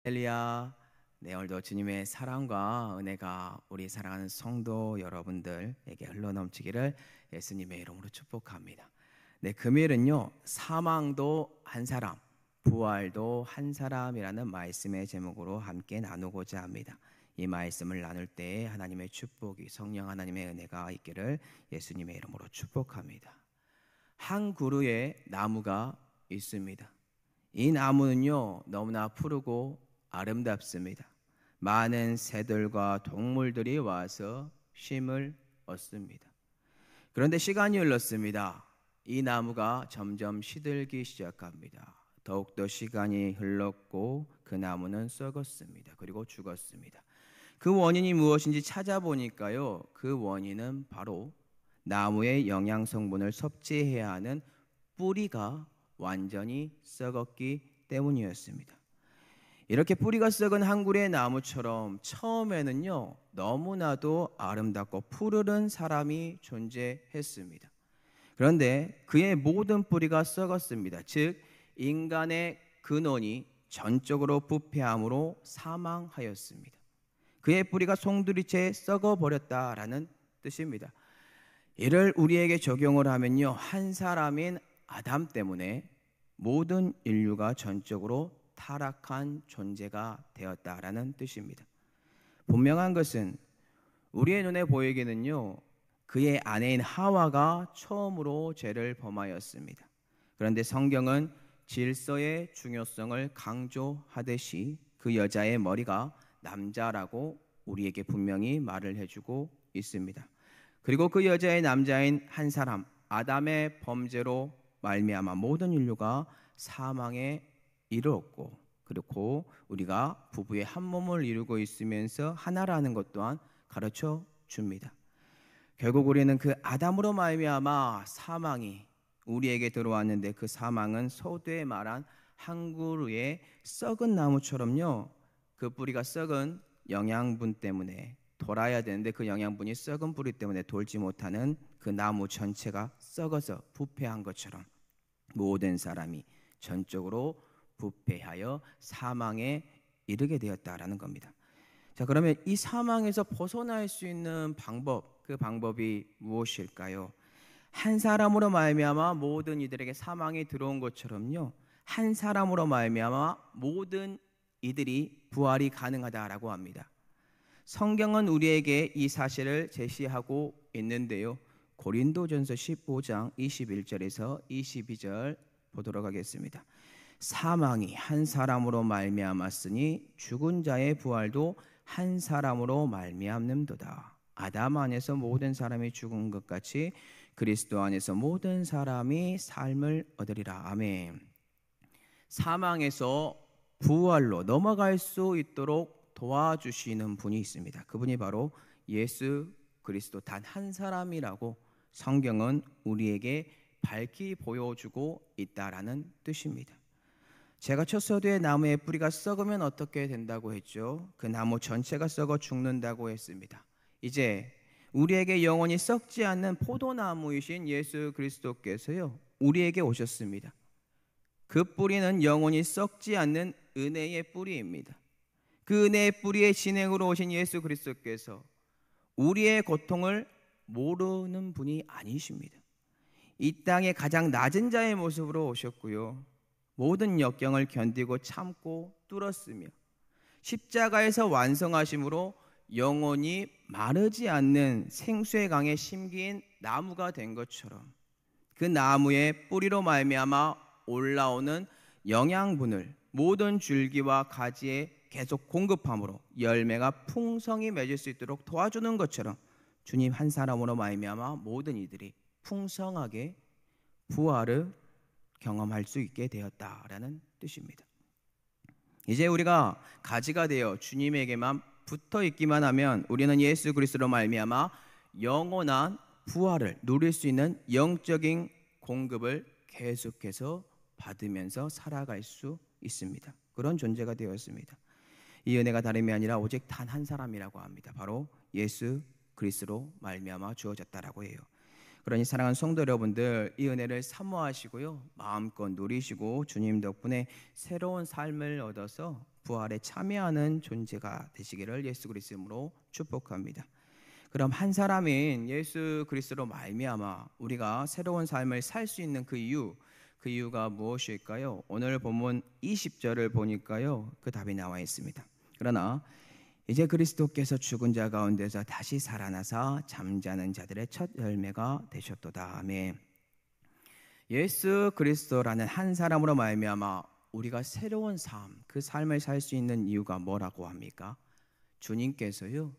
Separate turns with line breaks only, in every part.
할렐루야. 네, 오늘도 주님의 사랑과 은혜가 우리 사랑하는 성도 여러분들에게 흘러넘치기를 예수님의 이름으로 축복합니다. 네, 금요일은요, 사망도 한 사람, 부활도 한 사람이라는 말씀의 제목으로 함께 나누고자 합니다. 이 말씀을 나눌 때 하나님의 축복이, 성령 하나님의 은혜가 있기를 예수님의 이름으로 축복합니다. 한 그루의 나무가 있습니다. 이 나무는요, 너무나 푸르고 아름답습니다. 많은 새들과 동물들이 와서 쉼을 얻습니다. 그런데 시간이 흘렀습니다. 이 나무가 점점 시들기 시작합니다. 더욱더 시간이 흘렀고 그 나무는 썩었습니다. 그리고 죽었습니다. 그 원인이 무엇인지 찾아보니까요, 그 원인은 바로 나무의 영양 성분을 섭취해야 하는 뿌리가 완전히 썩었기 때문이었습니다. 이렇게 뿌리가 썩은 한 그루의 나무처럼 처음에는요, 너무나도 아름답고 푸르른 사람이 존재했습니다. 그런데 그의 모든 뿌리가 썩었습니다. 즉 인간의 근원이 전적으로 부패함으로 사망하였습니다. 그의 뿌리가 송두리째 썩어버렸다라는 뜻입니다. 이를 우리에게 적용을 하면요, 한 사람인 아담 때문에 모든 인류가 전적으로 타락한 존재가 되었다라는 뜻입니다. 분명한 것은 우리의 눈에 보이기는요, 그의 아내인 하와가 처음으로 죄를 범하였습니다. 그런데 성경은 질서의 중요성을 강조하듯이 그 여자의 머리가 남자라고 우리에게 분명히 말을 해주고 있습니다. 그리고 그 여자의 남자인 한 사람, 아담의 범죄로 말미암아 모든 인류가 사망에 이르렀고, 그리고 우리가 부부의 한 몸을 이루고 있으면서 하나라는 것 또한 가르쳐 줍니다. 결국 우리는 그 아담으로 말미암아 사망이 우리에게 들어왔는데, 그 사망은 서두에 말한 한 그루의 썩은 나무처럼요, 그 뿌리가 썩은 영양분 때문에 돌아야 되는데 그 영양분이 썩은 뿌리 때문에 돌지 못하는 그 나무 전체가 썩어서 부패한 것처럼 모든 사람이 전적으로 부패하여 사망에 이르게 되었다라는 겁니다. 자, 그러면 이 사망에서 벗어날 수 있는 방법, 그 방법이 무엇일까요? 한 사람으로 말미암아 모든 이들에게 사망이 들어온 것처럼요, 한 사람으로 말미암아 모든 이들이 부활이 가능하다라고 합니다. 성경은 우리에게 이 사실을 제시하고 있는데요, 고린도전서 15장 21절에서 22절 보도록 하겠습니다. 사망이 한 사람으로 말미암았으니 죽은 자의 부활도 한 사람으로 말미암는도다. 아담 안에서 모든 사람이 죽은 것 같이 그리스도 안에서 모든 사람이 삶을 얻으리라. 아멘. 사망에서 부활로 넘어갈 수 있도록 도와주시는 분이 있습니다. 그분이 바로 예수 그리스도 단 한 사람이라고 성경은 우리에게 밝히 보여주고 있다라는 뜻입니다. 제가 첫 서두에 나무의 뿌리가 썩으면 어떻게 된다고 했죠? 그 나무 전체가 썩어 죽는다고 했습니다. 이제 우리에게 영원히 썩지 않는 포도나무이신 예수 그리스도께서요, 우리에게 오셨습니다. 그 뿌리는 영원히 썩지 않는 은혜의 뿌리입니다. 그 은혜의 뿌리의 진행으로 오신 예수 그리스도께서 우리의 고통을 모르는 분이 아니십니다. 이 땅의 가장 낮은 자의 모습으로 오셨고요, 모든 역경을 견디고 참고 뚫었으며 십자가에서 완성하심으로 영원히 마르지 않는 생수의 강에 심긴 나무가 된 것처럼 그 나무의 뿌리로 말미암아 올라오는 영양분을 모든 줄기와 가지에 계속 공급함으로 열매가 풍성히 맺을 수 있도록 도와주는 것처럼 주님 한 사람으로 말미암아 모든 이들이 풍성하게 부활을 경험할 수 있게 되었다라는 뜻입니다. 이제 우리가 가지가 되어 주님에게만 붙어 있기만 하면 우리는 예수 그리스도로 말미암아 영원한 부활을 누릴 수 있는 영적인 공급을 계속해서 받으면서 살아갈 수 있습니다. 그런 존재가 되었습니다. 이 은혜가 다름이 아니라 오직 단 한 사람이라고 합니다. 바로 예수 그리스도로 말미암아 주어졌다라고 해요. 그러니 사랑하는 성도 여러분들, 이 은혜를 사모하시고요, 마음껏 누리시고 주님 덕분에 새로운 삶을 얻어서 부활에 참여하는 존재가 되시기를 예수 그리스도 이름으로 축복합니다. 그럼 한 사람인 예수 그리스도로 말미암아 우리가 새로운 삶을 살 수 있는 그 이유가 무엇일까요? 오늘 본문 20절을 보니까요, 그 답이 나와 있습니다. 그러나 이제 그리스도께서 죽은 자 가운데서 다시 살아나사 잠자는 자들의 첫 열매가 되셨도다. 아멘. 예수 그리스도라는 한 사람으로 말미암아 우리가 새로운 삶, 그 삶을 살 수 있는 이유가 뭐라고 합니까? 주님께서요,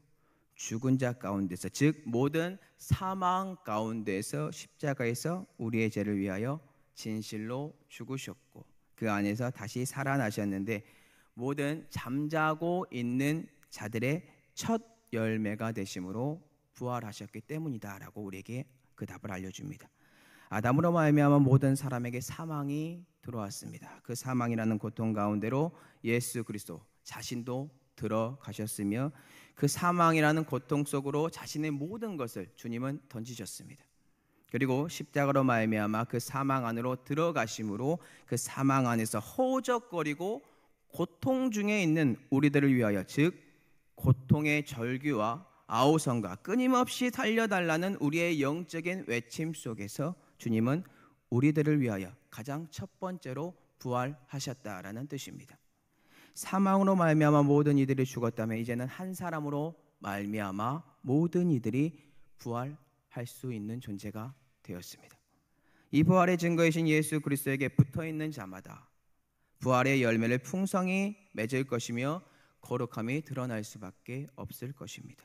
죽은 자 가운데서, 즉 모든 사망 가운데서 십자가에서 우리의 죄를 위하여 진실로 죽으셨고 그 안에서 다시 살아나셨는데 모든 잠자고 있는 자들의 첫 열매가 되심으로 부활하셨기 때문이다라고 우리에게 그 답을 알려줍니다. 아담으로 말미암아 모든 사람에게 사망이 들어왔습니다. 그 사망이라는 고통 가운데로 예수 그리스도 자신도 들어가셨으며 그 사망이라는 고통 속으로 자신의 모든 것을 주님은 던지셨습니다. 그리고 십자가로 말미암아 그 사망 안으로 들어가심으로 그 사망 안에서 허우적거리고 고통 중에 있는 우리들을 위하여, 즉 고통의 절규와 아우성과 끊임없이 달려달라는 우리의 영적인 외침 속에서 주님은 우리들을 위하여 가장 첫 번째로 부활하셨다라는 뜻입니다. 사망으로 말미암아 모든 이들이 죽었다면 이제는 한 사람으로 말미암아 모든 이들이 부활할 수 있는 존재가 되었습니다. 이 부활의 증거이신 예수 그리스도에게 붙어있는 자마다 부활의 열매를 풍성히 맺을 것이며 거룩함이 드러날 수밖에 없을 것입니다.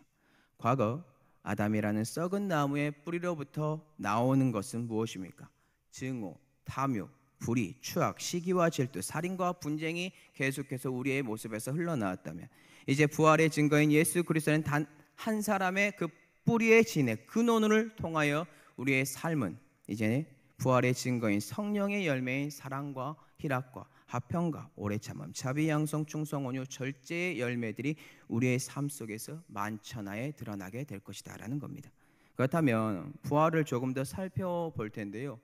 과거 아담이라는 썩은 나무의 뿌리로부터 나오는 것은 무엇입니까? 증오, 탐욕, 불의, 추악, 시기와 질투, 살인과 분쟁이 계속해서 우리의 모습에서 흘러나왔다면 이제 부활의 증거인 예수 그리스도는 단 한 사람의 그 뿌리의 진액, 근원을 통하여 우리의 삶은 이제 부활의 증거인 성령의 열매인 사랑과 희락과 화평과 오래 참음, 자비, 양성, 충성, 온유, 절제의 열매들이 우리의 삶 속에서 만천하에 드러나게 될 것이다라는 겁니다. 그렇다면 부활을 조금 더 살펴볼 텐데요,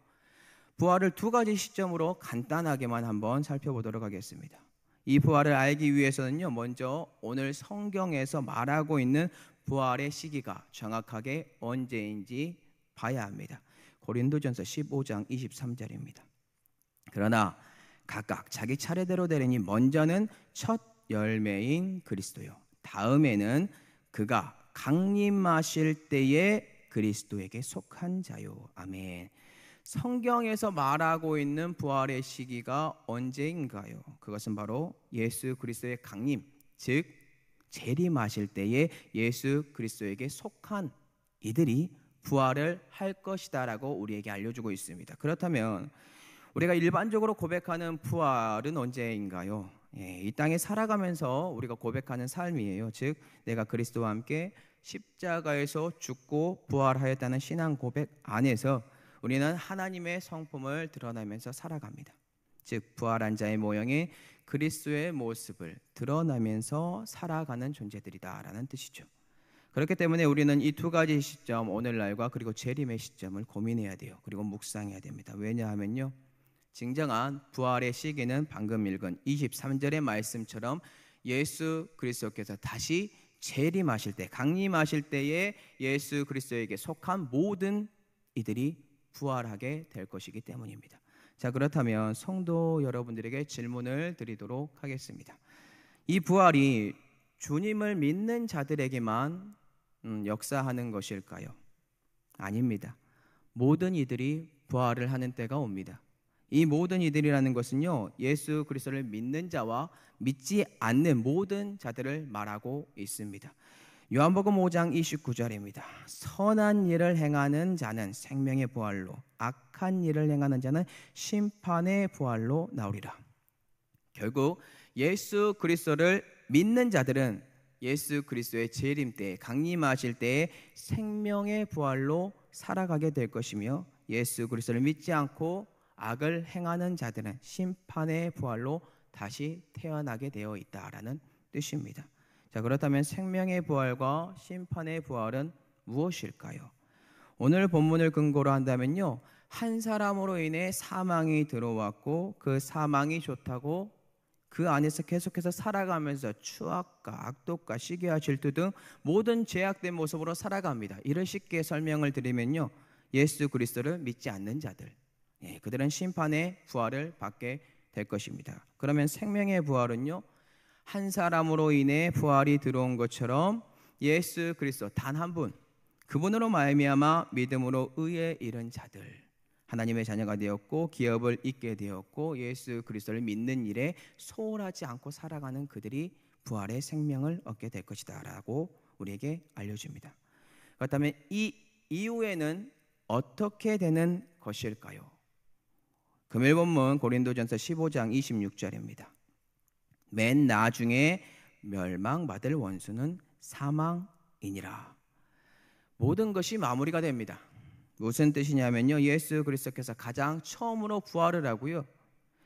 부활을 두 가지 시점으로 간단하게만 한번 살펴보도록 하겠습니다. 이 부활을 알기 위해서는요, 먼저 오늘 성경에서 말하고 있는 부활의 시기가 정확하게 언제인지 봐야 합니다. 고린도전서 15장 23절입니다. 그러나 각각 자기 차례대로 되리니 먼저는 첫 열매인 그리스도요, 다음에는 그가 강림하실 때에 그리스도에게 속한 자요. 아멘. 성경에서 말하고 있는 부활의 시기가 언제인가요? 그것은 바로 예수 그리스도의 강림, 즉 재림하실 때에 예수 그리스도에게 속한 이들이 부활을 할 것이다라고 우리에게 알려주고 있습니다. 그렇다면 우리가 일반적으로 고백하는 부활은 언제인가요? 이 땅에 살아가면서 우리가 고백하는 삶이에요. 즉 내가 그리스도와 함께 십자가에서 죽고 부활하였다는 신앙 고백 안에서 우리는 하나님의 성품을 드러내면서 살아갑니다. 즉 부활한 자의 모형인 그리스도의 모습을 드러내면서 살아가는 존재들이다라는 뜻이죠. 그렇기 때문에 우리는 이 두 가지 시점, 오늘날과 그리고 재림의 시점을 고민해야 돼요. 그리고 묵상해야 됩니다. 왜냐하면요, 진정한 부활의 시기는 방금 읽은 23절의 말씀처럼 예수 그리스도께서 다시 재림하실 때, 강림하실 때에 예수 그리스도에게 속한 모든 이들이 부활하게 될 것이기 때문입니다. 자, 그렇다면 성도 여러분들에게 질문을 드리도록 하겠습니다. 이 부활이 주님을 믿는 자들에게만 역사하는 것일까요? 아닙니다. 모든 이들이 부활을 하는 때가 옵니다. 이 모든 이들이라는 것은요, 예수 그리스도를 믿는 자와 믿지 않는 모든 자들을 말하고 있습니다. 요한복음 5장 29절입니다. 선한 일을 행하는 자는 생명의 부활로, 악한 일을 행하는 자는 심판의 부활로 나오리라. 결국 예수 그리스도를 믿는 자들은 예수 그리스도의 재림 때, 강림하실 때에 생명의 부활로 살아가게 될 것이며, 예수 그리스도를 믿지 않고 악을 행하는 자들은 심판의 부활로 다시 태어나게 되어 있다라는 뜻입니다. 자, 그렇다면 생명의 부활과 심판의 부활은 무엇일까요? 오늘 본문을 근거로 한다면요, 한 사람으로 인해 사망이 들어왔고 그 사망이 좋다고 그 안에서 계속해서 살아가면서 추악과 악독과 시기와 질투 등 모든 죄악된 모습으로 살아갑니다. 이를 쉽게 설명을 드리면요, 예수 그리스도를 믿지 않는 자들, 그들은 심판의 부활을 받게 될 것입니다. 그러면 생명의 부활은요, 한 사람으로 인해 부활이 들어온 것처럼 예수 그리스도 단 한 분, 그분으로 말미암아 믿음으로 의에 이른 자들, 하나님의 자녀가 되었고 기업을 잇게 되었고 예수 그리스도를 믿는 일에 소홀하지 않고 살아가는 그들이 부활의 생명을 얻게 될 것이다 라고 우리에게 알려줍니다. 그렇다면 이 이후에는 어떻게 되는 것일까요? 금일 본문 고린도전서 15장 26절입니다. 맨 나중에 멸망받을 원수는 사망이니라. 모든 것이 마무리가 됩니다. 무슨 뜻이냐면요, 예수 그리스도께서 가장 처음으로 부활을 하고요,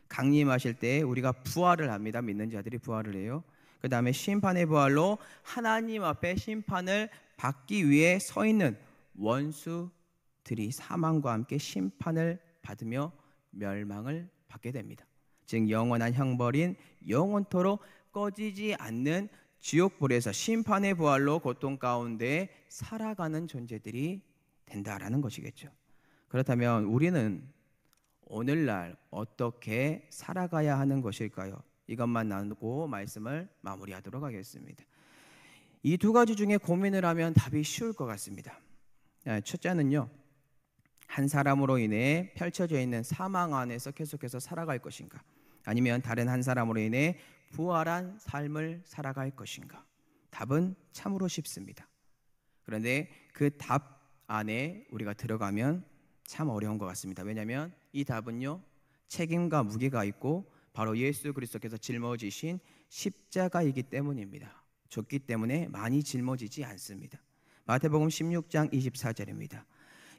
강림하실 때 우리가 부활을 합니다. 믿는 자들이 부활을 해요. 그 다음에 심판의 부활로 하나님 앞에 심판을 받기 위해 서 있는 원수들이 사망과 함께 심판을 받으며 멸망을 받게 됩니다. 즉 영원한 형벌인 영원토록 꺼지지 않는 지옥불에서 심판의 부활로 고통 가운데 살아가는 존재들이 된다라는 것이겠죠. 그렇다면 우리는 오늘날 어떻게 살아가야 하는 것일까요? 이것만 나누고 말씀을 마무리하도록 하겠습니다. 이 두 가지 중에 고민을 하면 답이 쉬울 것 같습니다. 첫째는요, 한 사람으로 인해 펼쳐져 있는 사망 안에서 계속해서 살아갈 것인가, 아니면 다른 한 사람으로 인해 부활한 삶을 살아갈 것인가. 답은 참으로 쉽습니다. 그런데 그 답 안에 우리가 들어가면 참 어려운 것 같습니다. 왜냐하면 이 답은요, 책임과 무게가 있고 바로 예수 그리스도께서 짊어지신 십자가이기 때문입니다. 줬기 때문에 많이 짊어지지 않습니다. 마태복음 16장 24절입니다.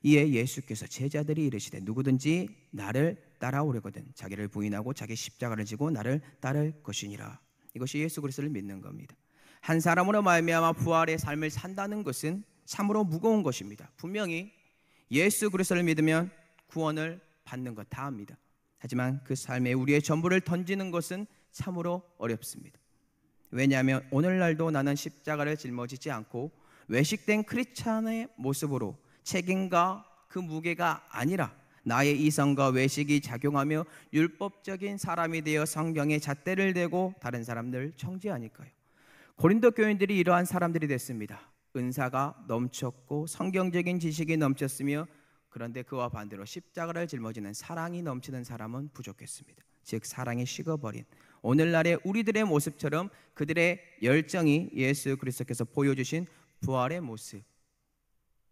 이에 예수께서 제자들이 이르시되 누구든지 나를 따라오려거든 자기를 부인하고 자기 십자가를 지고 나를 따를 것이니라. 이것이 예수 그리스도를 믿는 겁니다. 한 사람으로 말미암아 부활의 삶을 산다는 것은 참으로 무거운 것입니다. 분명히 예수 그리스도를 믿으면 구원을 받는 것 다 합니다. 하지만 그 삶에 우리의 전부를 던지는 것은 참으로 어렵습니다. 왜냐하면 오늘날도 나는 십자가를 짊어지지 않고 외식된 크리스찬의 모습으로 책임과 그 무게가 아니라 나의 이성과 외식이 작용하며 율법적인 사람이 되어 성경에 잣대를 대고 다른 사람들 정죄하니까요. 고린도 교인들이 이러한 사람들이 됐습니다. 은사가 넘쳤고 성경적인 지식이 넘쳤으며, 그런데 그와 반대로 십자가를 짊어지는 사랑이 넘치는 사람은 부족했습니다. 즉 사랑이 식어버린 오늘날의 우리들의 모습처럼 그들의 열정이 예수 그리스도께서 보여주신 부활의 모습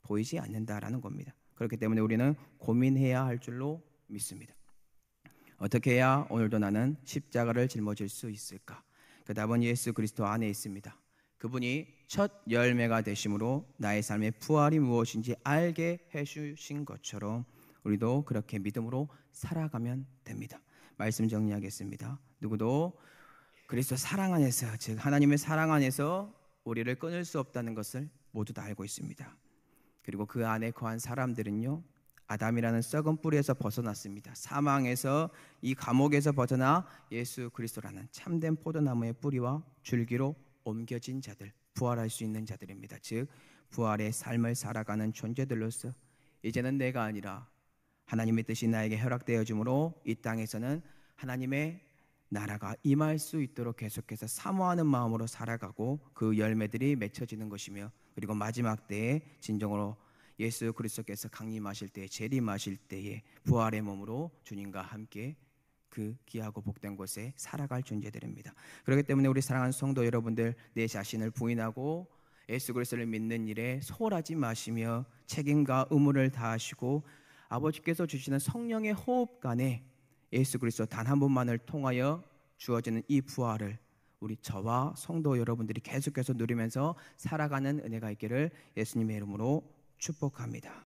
보이지 않는다라는 겁니다. 그렇기 때문에 우리는 고민해야 할 줄로 믿습니다. 어떻게 해야 오늘도 나는 십자가를 짊어질 수 있을까? 그 답은 예수 그리스도 안에 있습니다. 그분이 첫 열매가 되심으로 나의 삶의 부활이 무엇인지 알게 해주신 것처럼 우리도 그렇게 믿음으로 살아가면 됩니다. 말씀 정리하겠습니다. 누구도 그리스도 사랑 안에서, 즉 하나님의 사랑 안에서 우리를 끊을 수 없다는 것을 모두 다 알고 있습니다. 그리고 그 안에 거한 사람들은요, 아담이라는 썩은 뿌리에서 벗어났습니다. 사망에서, 이 감옥에서 벗어나 예수 그리스도라는 참된 포도나무의 뿌리와 줄기로 옮겨진 자들, 부활할 수 있는 자들입니다. 즉 부활의 삶을 살아가는 존재들로서 이제는 내가 아니라 하나님의 뜻이 나에게 허락되어 주므로 이 땅에서는 하나님의 나라가 임할 수 있도록 계속해서 사모하는 마음으로 살아가고 그 열매들이 맺혀지는 것이며, 그리고 마지막 때에 진정으로 예수 그리스도께서 강림하실 때에, 재림하실 때에 부활의 몸으로 주님과 함께 그 귀하고 복된 곳에 살아갈 존재들입니다. 그렇기 때문에 우리 사랑하는 성도 여러분들, 내 자신을 부인하고 예수 그리스도를 믿는 일에 소홀하지 마시며 책임과 의무를 다하시고 아버지께서 주시는 성령의 호흡간에 예수 그리스도 단 한 분만을 통하여 주어지는 이 부활을 우리 저와 성도 여러분들이 계속해서 누리면서 살아가는 은혜가 있기를 예수님의 이름으로 축복합니다.